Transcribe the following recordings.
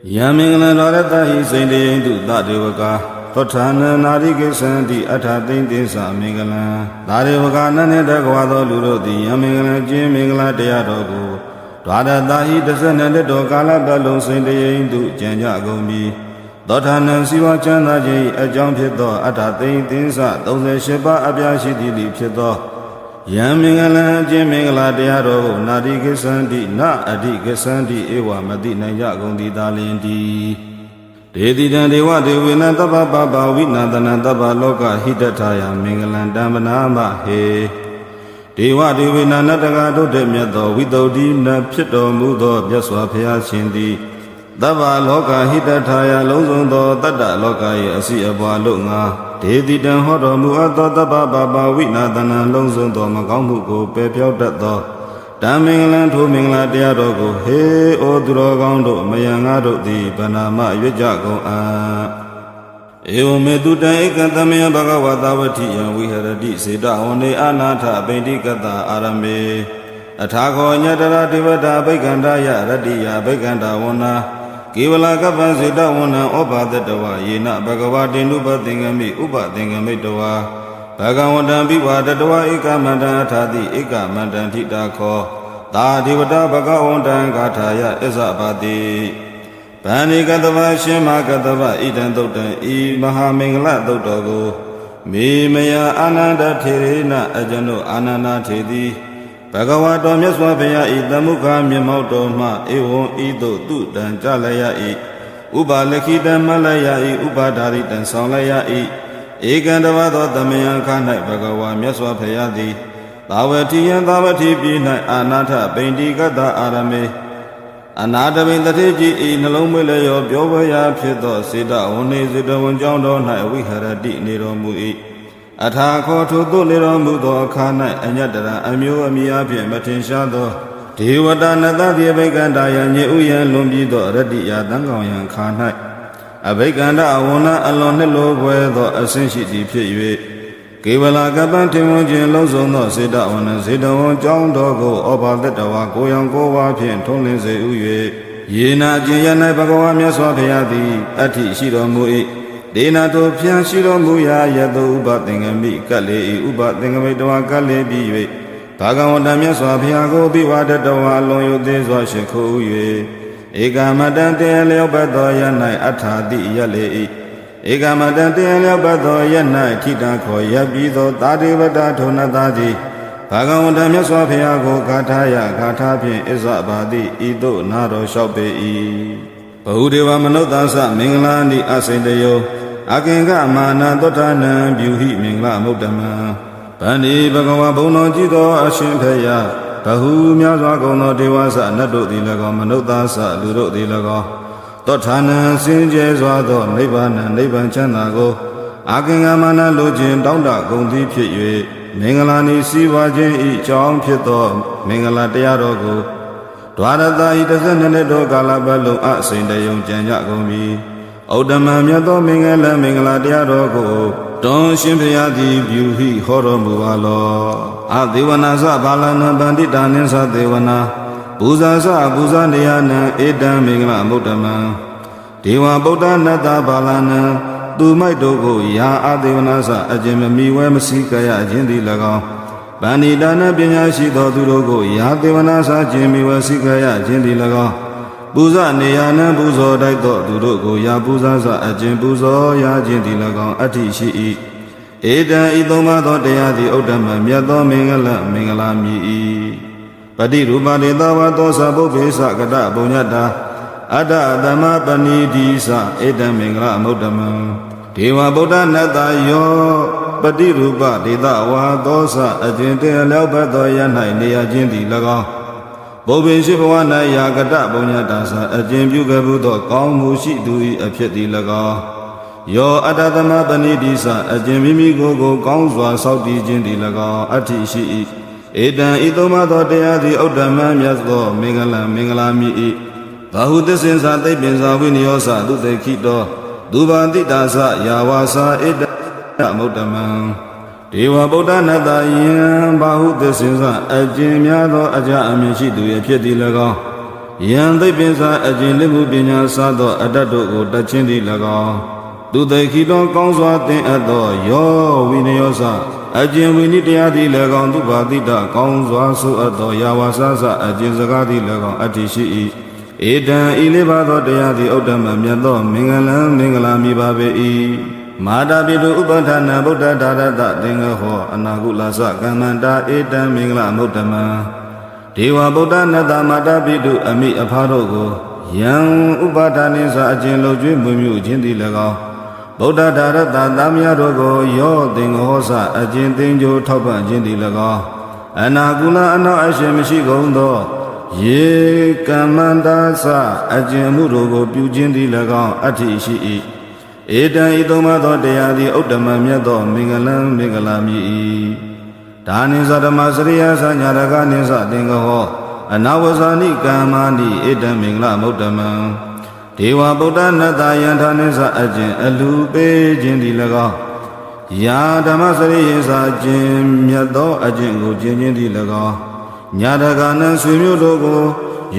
Yamingla Dorata is in the Hindu Dadivaka, Totana Nariki Santi Atatin Tisa Mingala, Dadivaka Nedagwado Luro, the Yamingla Jimingla Deadogo, Dada Dahi doesn't end the Dogala Balos in the Hindu Janjagomi, Dotana Siwachana J, a jump hito, Atatin Tisa, those Sheba Abiashi Dili Pito. Yamingala Jimingla Deado, Nadiki Santi, Na Adiki Santi, Ewa Madina Yagondi Dalindi. Dedi Dewa de Winataba Baba, Winataba Loka, Hidataya, Mingalan Damanama, He. Dewa de Winanatagado de Miato, Wido Dina, Pito Mudo, Jaswa Pia Sindi. Dava Loka, Hidataya, Lozondo, Dada Loka, Asiaba Lunga. Dedi dan hodo muato taba baba winadana longson to magamu ko pepyo dato daminglan thu mingla deado ko he o duro gaung do mayanga do di banama yweja ko a ewo me tu dan ekantame bhagavata vati yan viharati seda hone anatha abindikata arame athakho nyatara devata bhaikanda ya ratiya bhaikanda wana Kivala Kapan Sita Wana Opa Datawa Yena Bhagavati Nupa Tingami Upa Tingami Tawa Bhagavata Biva Datawa Eka Mandan Thati Eka Mandan Thita Kho Ta Divata Bhagavata Gathaya Isabati Bhani Katava Shema Katava Idan Dotan I Mahamingla Dotago Mimaya Ananda Thirina Ajano Anana Thidi Bhagavato Myaswabhaya Idamukha Myamauto Ma Evo Ido Tutan Jalaya I Uba Lekhitan Malaya I Uba Dharitan Saulaya I Ekandavato Damayan Khanai Bhagava Myaswabhaya Di Tavatiyan Tavati Binai Anatha Bindikata Arame Anatha Bindateji I Nalomelayo Byovaya Phito Sita Hone Sita Wanjaundo Nai Viharati Niromui Athakho Thutu Niromudo Khanai Anyatara Amyo Amiya Phit Matin Sha Tho Devata Natha Bhaikanda Ya Nyi Uyan Lumpi Tho Ratiya Thankaung Yan Khanai Abhaikanda Awona Alon Nilo Bwe Tho Asin Shi Ti Phit Yue Kivala Kapan Thimon Chin Longson Tho Sita Wana Sita Won Chaung Tho Ko Opa Dattawa Koyang Kowa Phit Thong Lin Se U Yue Yena Jin Yanai Bhagava Myaswabhaya Ti Atti Shi Romu I Dena to Pian Shiro Muya Yado Uba Tingami Kale Uba Tingami Dawa Kale Biwe Bhagavata Myaswabhaya Biwa Dattawa Loyo Deswa Shekho Yue Eka Madan Leo Bado Yanai Athati Yale Eka Madan Leo Bado Yanai Kita Kho Yabido Tadivata Thonataji Bhagavata Myaswabhaya Gathaya Gathapin Isabati Ido Naro Shope Bahudeva Manodasa Minglani Asindayo Akinga Mana Dotana Byuhi Mingla Mudama Bani Bhagava Bono Jido Ashimpaya Bahu Myaswa Gono Devasa Nado Dilago Manodasa Luro Dilago Dotana Sinje Zwado Nibana Niban Chanago Akinga Mana Lojin Donda Gondi Phit Yue Minglani Siwa Jin I Chong Phito Mingla Deadogo Dwarata I Dasan Do Galabalo Asindayong Janja Gomi Odama Myato Mingala Mingla Deadogo Don Shimpayati Byuhi Horo Muvalo Adivanasa Balana Bandita Ninsa Devana Buzasa Buzandiyana Edam Mingla Mudama Deva Buddha Nata Balana Dumaitogo Ya Adivanasa Ajimami Wemasikaya Jindi Lago Banditana Binyashi Dodurogo Ya Devanasa Jimmy Wasikaya Jindi Lago Buza Niyana Buzo Daito Durogo Ya Buzasa Ajin Buzo Ya Jindi Lago Ati Shi Eda Idoma Dotayati Odama Myato Mingala Mingala Mi Padi Rupa Ditawa Dosa Bobesa Kata Bunyata Ada Adama Panidisa Eda Mingala Mudama Dewa Buddha Nata Yo Padi Rupa Ditawa Dosa Ajinte Leopato Yanai Neya Jindi Lago Bobe Shivawana Yagata Bunyatasa Ajin Bugabudo Kaung Mushi Dui Apyati Lago Yo Adadama Panidisa Ajin Mimi Gogo Kaung Zwa Saudi Jindi Lago Ati Shi Edan Idoma Dotayati Odama Myasgo Mingala Mingala Mi Bahu Desinsa Tepinsa Winyosa Dute Kito Dubandi Dasa Yawasa Eda Mudama Deva Buddha Nata Yin Bahu Desinsa Ajin Myado Aja Amin Shi Duye Phit Di Lago ယံသိပ္ပင်စာအကျင့်လက်မှုပညာစားသောအတ္တတို့ကိုတတ်ခြင်းသည်၎င်းသူသိခိတော်ကောင်းစွာသင်အပ်သောယောဝိနယောစအကျင့်ဝိနည်းတရားသည်၎င်းသူဘာတိတကောင်းစွာဆိုအပ်သောယာဝဆဆအကျင့်စကားသည်၎င်းအတ္တိရှိ၏ဧတံဤလေးပါးသောတရားသည်ဥဒ္ဓမမြတ်သောမင်္ဂလံမင်္ဂလာမိပါပေ၏မာတာပိတုဥပဋ္ဌာဏဗုဒ္ဓဒါရတသင်္ဃဟောအနာကုလသကမ္မန္တာဧတံမင်္ဂလမုဒ္ဓမံဒေဝဗုဒ္ဓနတမာတာပိတုအမိအဖာတို့ကိုယံဥပါဒာနိသအကျင့်လုံကျွေးမွေးမြူခြင်းသည်၎င်းဗုဒ္ဓဒါရတသားမယားတို့ကိုယောသင်္ဃဟောစအကျင့်သင်္ကြိုထောက်ပံ့ခြင်းသည်၎င်းအနာကုလအနောက်အရှင်မရှိကုန်သောယေကမ္မန္တာသအကျင့်မှုတို့ကိုပြုခြင်းသည်၎င်းအတ္တိရှိ၏ဧတံဤသုံးပါးသောတရားသည်ဥဒ္ဓမမြတ်သောမင်္ဂလံမင်္ဂလာမြည်၏ဒါနိသဓမ္မစရိယသညာရကနိသသင်္ဃဟောအနာဝဇာနိကမ္မာနိဧတံမင်္ဂလမုဒ္ဓမံဒေဝဗုဒ္ဓနတယံထာနိသအကျင့်အလူပေးခြင်းသည်၎င်းယာဓမ္မစရိယသအကျင့်မြတ်သောအကျင့်ကိုကျင့်ခြင်းသည်၎င်းညာတကနံဆွေမျိုးတို့ကို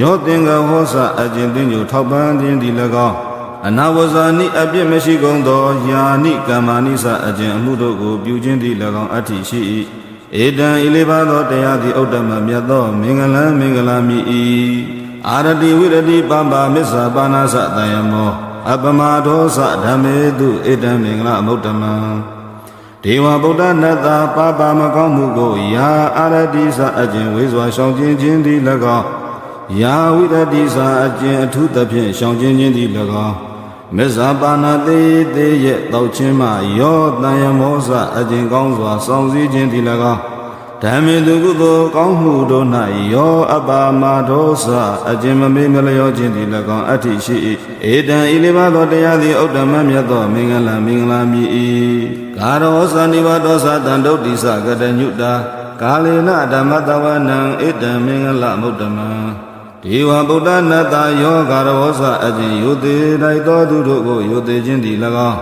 ယောသင်္ဃဟောစအကျင့်သင်္ကြိုထောက်ပံ့ခြင်းသည်၎င်းအနာဝဇာနိအပြစ်မရှိကုန်သောယာနိကမ္မာနိသအကျင့်အမှုတို့ကိုပြုခြင်းသည်၎င်းအတ္တိရှိ၏ဧတံဤလေးပါးသောတရားသည်ဥဒ္ဓမမြတ်သောမင်္ဂလံမင်္ဂလာမြည်၏အာရတိဝိရတိပပမစ္ဆာပါဏသတယမောအပမဒောသဓမ္မေတုဧတံမင်္ဂလမုဒ္ဓမံဒေဝဗုဒ္ဓနတပပမကောင်းမှုကိုယာအာရတိသအကျင့်ဝေစွာရှောင်ကျဉ်ခြင်းသည်၎င်းယာဝိရတိသအကျင့်အထူးသဖြင့်ရှောင်ကျဉ်ခြင်းသည်၎င်းမစ္ဆာပါဏသေးသေးရဲ့တောက်ချင်းမှယောတန်ယမောစအကျင့်ကောင်းစွာစောင့်စည်းခြင်းသည်၎င်းဓမ္မေတုကုသိုလ်ကောင်းမှုတို့၌ယောအပါမဒောစအကျင့်မမေ့မလျောခြင်းသည်၎င်းအတ္တိရှိ၏ဧတံဤလေးပါးသောတရားသည်ဥဒ္ဓမမြတ်သောမင်္ဂလံမင်္ဂလာမြည်၏ကာရောသနိဝတောသတံဒုတ်တိစကတညုတာကာလေနဓမ္မတဝနံဧတံမင်္ဂလမုဒ္ဓမံဒေဝဗုဒ္ဓနတယောဂါရဝသအကျင့်ယုသေးတိုက်သောသူတို့ကိုယုသေးခြင်းသည်၎င်း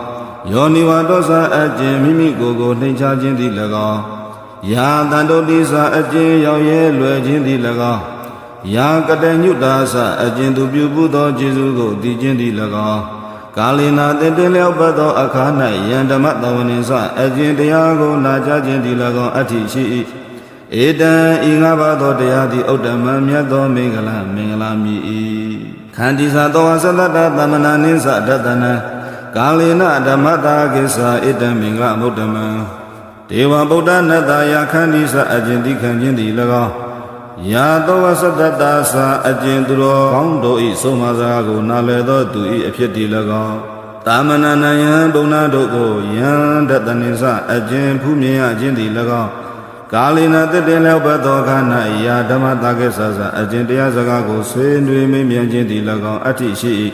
ယောနိဝတောသအကျင့်မိမိကိုယ်ကိုနှိမ်ချခြင်းသည်၎င်းယာတန္တုတိသအကျင့်ရောက်ရဲလွယ်ခြင်းသည်၎င်းယာကတညုတာသအကျင့်သူပြုပူးသောကျေးဇူးကိုတည်ခြင်းသည်၎င်းကာလေနာတည်တည်လျောက်ပတ်သောအခါ၌ယံဓမ္မတဝနိသအကျင့်တရားကိုနာကြားခြင်းသည်၎င်းအတ္တိရှိ၏ဧတံဤငါးပါးသောတရားသည်ဥဒ္ဓမမြတ်သောမင်္ဂလမင်္ဂလာမြည်၏ခန္တီသသောသတ္တသမဏနိသဒတနံကာလေနဓမ္မတာကိစ္ဆာဧတံမင်္ဂလမုဒ္ဓမံဒေဝဗုဒ္ဓနတယခန္တီသအကျင့်တိခံခြင်းသည်၎င်းယာသောသတ္တသအကျင့်သူတော်ကောင်းတို့၏ဆုံးမစကားကိုနာလည်သောသူ၏အဖြစ်သည်၎င်းတာမဏနယံဘုံနာတို့ကိုယံဒတနိသအကျင့်ဖူးမြင်ရခြင်းသည်၎င်းကာလေနတတေလျောဘသောခဏယာဓမ္မတာကိသသအကျင့်တရားစကားကိုဆွေးနွေးမေးမြန်းခြင်းသည်၎င်းအတ္တိရှိ၏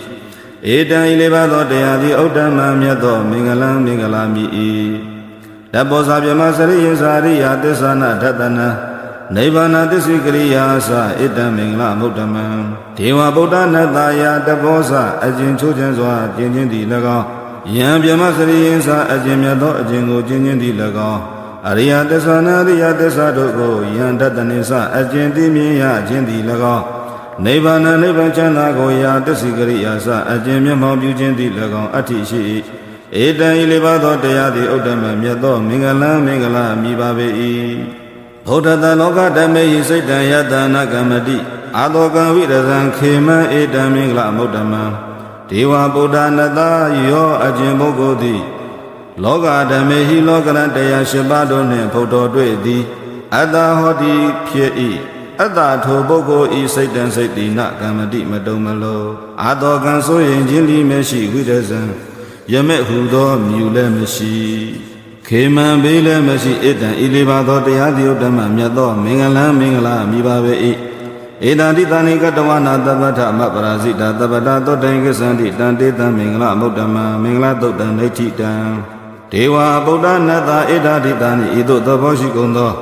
ဧတံဤလေးပါးသောတရားသည်ဥဒ္ဓမမြတ်သောမင်္ဂလံမင်္ဂလာမြည်၏တဘောဇာပြမစရိယစာရိယသစ္စာနာဓတနံနိဗ္ဗာန်သစ္စိကရိယာသဧတံမင်္ဂလမုဒ္ဓမံဒေဝဗုဒ္ဓနတယတဘောဇအကျင့်ချိုးခြင်းစွာကျင့်ခြင်းသည်၎င်းယံပြမစရိယစာအကျင့်မြတ်သောအကျင့်ကိုကျင့်ခြင်းသည်၎င်းအရိယသစ္စာနာရိယသစ္စာတို့ကိုယံတတနိသအကျင့်သိမြင်ရခြင်းသည်၎င်းနိဗ္ဗာန်နိဗ္ဗာန်ချမ်းသာကိုယာသစ္စိကရိယာသအကျင့်မျက်မှောက်ပြုခြင်းသည်၎င်းအတ္တိရှိ၏ဧတံဤလေးပါးသောတရားသည်ဥဒ္ဓမမြတ်သောမင်္ဂလံမင်္ဂလာမြည်ပါပေ၏ဗုဒ္ဓတလောကဓမ္မေဟိစိတ်တံယတနာကမ္မတိအာတောကံဝိရဇံခေမံဧတံမင်္ဂလမုဒ္ဓမံဒေဝဗုဒ္ဓနတယောအကျင့်ပုဂ္ဂိုလ်သည်လောကဓမ္မေဟိလောကရန်တရား၈ပါးတို့နှင့်ဘုဒ္ဓတွေ့သည်အတ္တဟောတိဖြစ်၏အတ္တထိုပုဂ္ဂိုလ်ဤစိတ်တံစိတ်တိနကမ္မတိမတုံမလောအာတောကံဆိုရင်ခြင်းလိမရှိဝိရဇံယမဲ့ဟူသောမြူလည်းမရှိခေမံဘေးလည်းမရှိဧတံဤလေးပါးသောတရားသည်ဥဒ္ဓမမြတ်သောမင်္ဂလံမင်္ဂလာမိပါပေ၏ဧတံတိတဏိကတဝနာတပ္ပထမပရာဇိတာတပ္ပတသောတိုင်ကိသံတိတံတေတံမင်္ဂလမုဒ္ဓမံမင်္ဂလသုတ်တံဒိဋ္ဌိတံဒေဝဗုဒ္ဓနတဧတာတိတံဤသို့သဘောရှိကုန်သော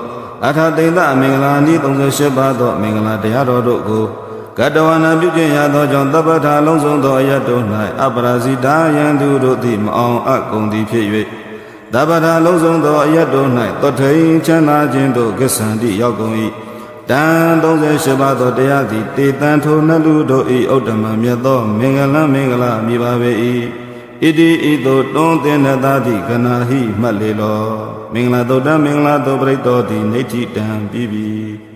အထာတိတမင်္ဂလာဤ38ပါးသောမင်္ဂလာတရားတော်တို့ကိုကတဝနာပြုခြင်းရသောကြောင့်တပ္ပထာလုံးစုံသောအရတ်တို့၌အပရာဇိတာယံသူတို့သည်မအောင်အကုန်သည်ဖြစ်၍တပ္ပထာလုံးစုံသောအရတ်တို့၌သောထိန်ချမ်းသာခြင်းတို့ကိစ္ဆန္တိရောက်ကုန်၏ တန်38ပါးသောတရားသည်တေတန်ထိုနှလူတို့ဤဥဒ္ဓမမြတ်သောမင်္ဂလမင်္ဂလမြည်ပါပေ၏ဣတိဤသို့တွန်းတင်နသာတိကနာဟိမှတ်လေလောမင်္ဂလာတုတ်တမင်္ဂလာတုတ်ပရိတောတိနေတိတံပြီးပြီ